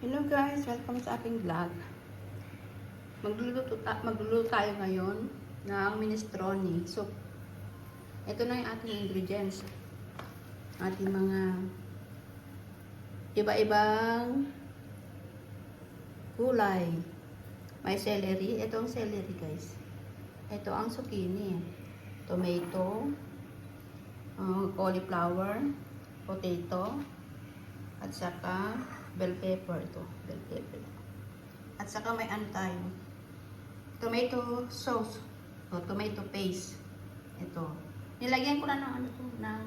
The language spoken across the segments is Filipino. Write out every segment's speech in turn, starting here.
Hello guys, welcome sa aking vlog. Magluluto tayo ngayon ng minestrone. So, ito na yung ating ingredients. Ating mga iba-ibang gulay. May celery. Ito ang celery guys. Ito ang zucchini. Tomato. Cauliflower. Potato. At saka bell pepper ito. Bell pepper. At saka may ano tayo. Tomato sauce. O tomato paste. Ito. Nilagyan ko na ng ano to, ng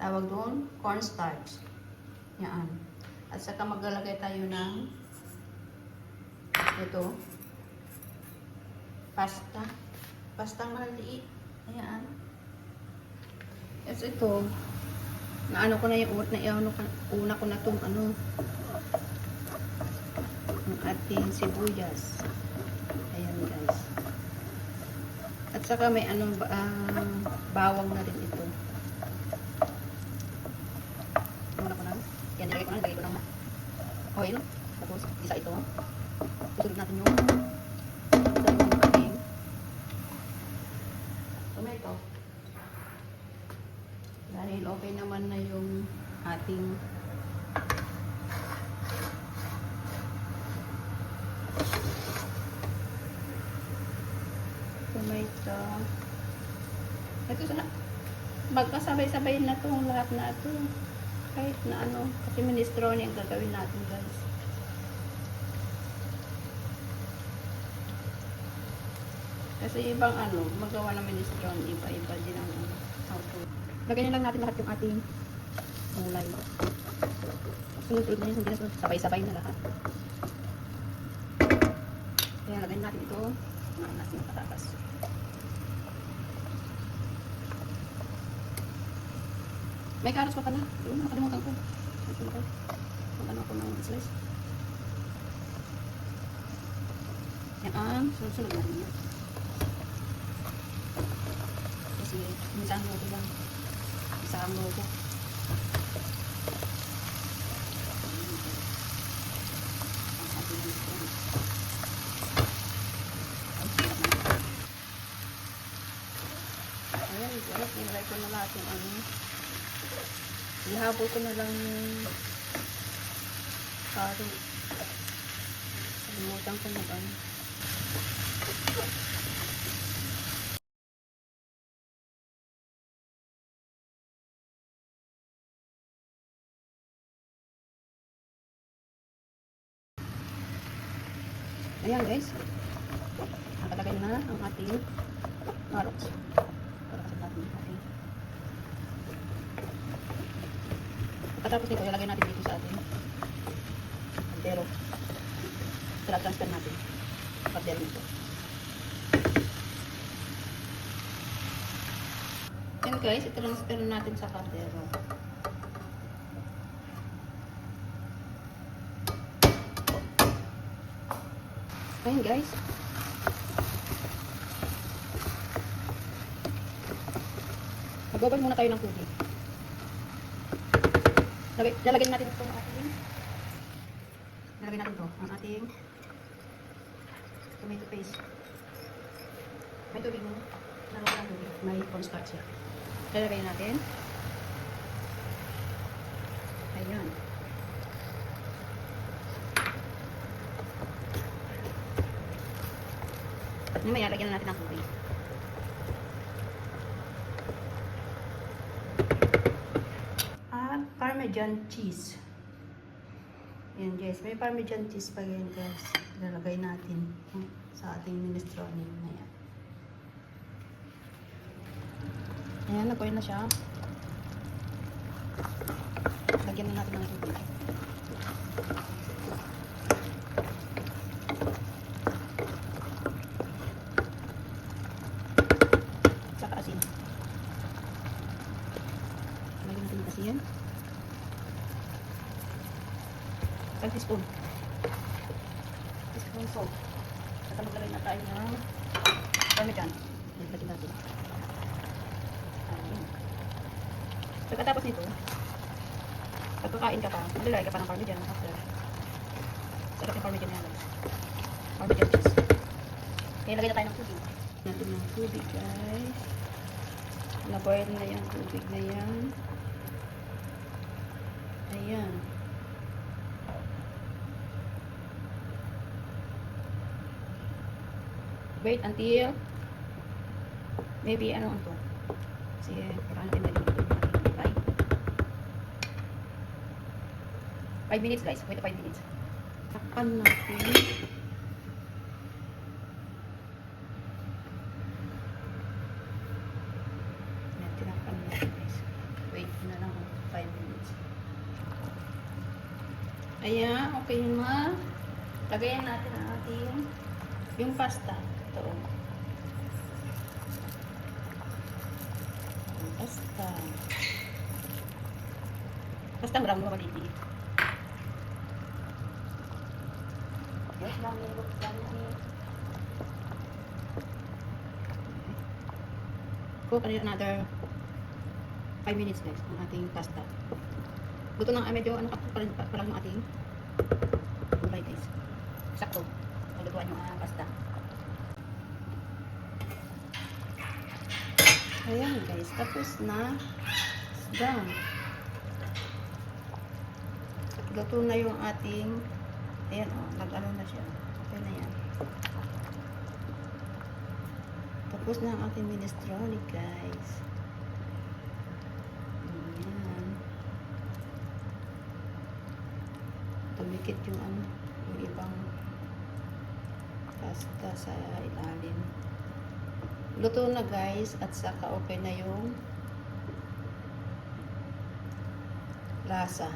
tawag doon, cornstarch. Yan. At saka maglalagay tayo ng ito. Pasta. Pastang maliit. Ayan. Yes, ito. Naano ko na yung una ko na itong ano ang ating sibuyas. Ayan guys. At saka may anong bawang na rin ito. Una ko na. Yan, nilagay ko ng oil. Tapos isa ito. Isunod natin yung ating tomato. Dahil okay naman na yung ating tomato. Ito sana magkasabay-sabay na itong lahat na ito. Kahit na ano, kasi minestrone ang gagawin natin guys. Kasi ibang ano, magawa ng minestrone, iba-iba din ang how to. Lagyan lang natin lahat yung ating gulay. Sunod-sunod na yun, hindi na sabay-sabay na lahat. Kaya lagyan natin ito ng natin patatas. May carrots pa pala. Yun, nakalimutan ko. Mag-ano ako ng slice. Yan, sunod-sunod natin yun. Kasi minsan mo ito lang. Isama ko. Ayan, nilagay ko na lahat yung ano. Ihabol ko na lang yung carrot. Salimutan ko mag ano. Ayan guys, nakalagay na ang ating carrots. Pagkatapos nito, ilagay natin dito sa ating kaldero. Transfer natin ang kaldero nito. Ayan guys, i-transfer natin sa kaldero. Ayan guys. Magbabad muna tayo ng tubig. Lalagyan natin ito ang ating lalagyan natin ito ang ating tomato paste. May tubig mo. Lalagyan ng tubig. May cornstarch yan. Lalagyan natin. Ayan. Mamaya lagyan na natin ang tubig. At Parmesan cheese. Ayan guys, may Parmesan cheese pa yan guys. Lalagay natin sa ating minestrone. Ayan. Ayan, nag-oil na siya. Lagyan na natin ng tubig. Ayan. 1 teaspoon. Teaspoon salt. At maglagay na tayo ng parmesan. Lagyan natin. Ayan. Pagkatapos nito, Pag kakain ka pa, malalagay ka pa ng parmesan after. Sarap yung parmesan niya guys. Parmesan cheese. Kaya lagay na tayo ng tubig. Natin ng tubig guys. Na-boil na yung tubig na yan. Ayan. Wait until maybe ano ito. Kasi parang natin na 5 minutes guys. Wait 5 minutes. Takpan natin. Tinakpan natin guys. Wait na lang 5 minutes. Ayan, okay na. Lagayan natin ang ating yung pasta. Ito. Yung pasta. Pasta brown mo maliliit. Yes, lang yung cook another 5 minutes guys ang ating pasta. Luto ng medyo ano pa lang yung ating gulay guys. Sakto. Malutuan yung pasta. Ayan guys, tapos na. Done. Luto na yung ating ayan o, nag-ano na siya. Okay na yan. Tapos na ang ating minestrone guys. Ayan. Tumikit yung ano, yung ibang pasta sa ilalim. Luto na guys at saka okay na yung lasa.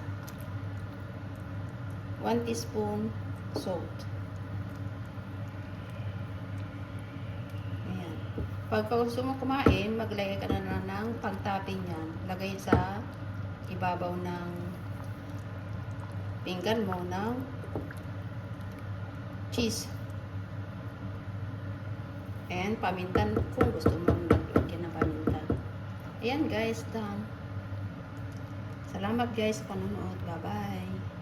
1 teaspoon salt. Ayan. Pag gusto mo kumain, maglagay ka na ng pang-topping yan. Lagay sa ibabaw ng pinggan mo ng cheese. And pamintan kung gusto mo lagyan ng pamintan. Ayan guys, done. Salamat guys sa panonood. Bye-bye.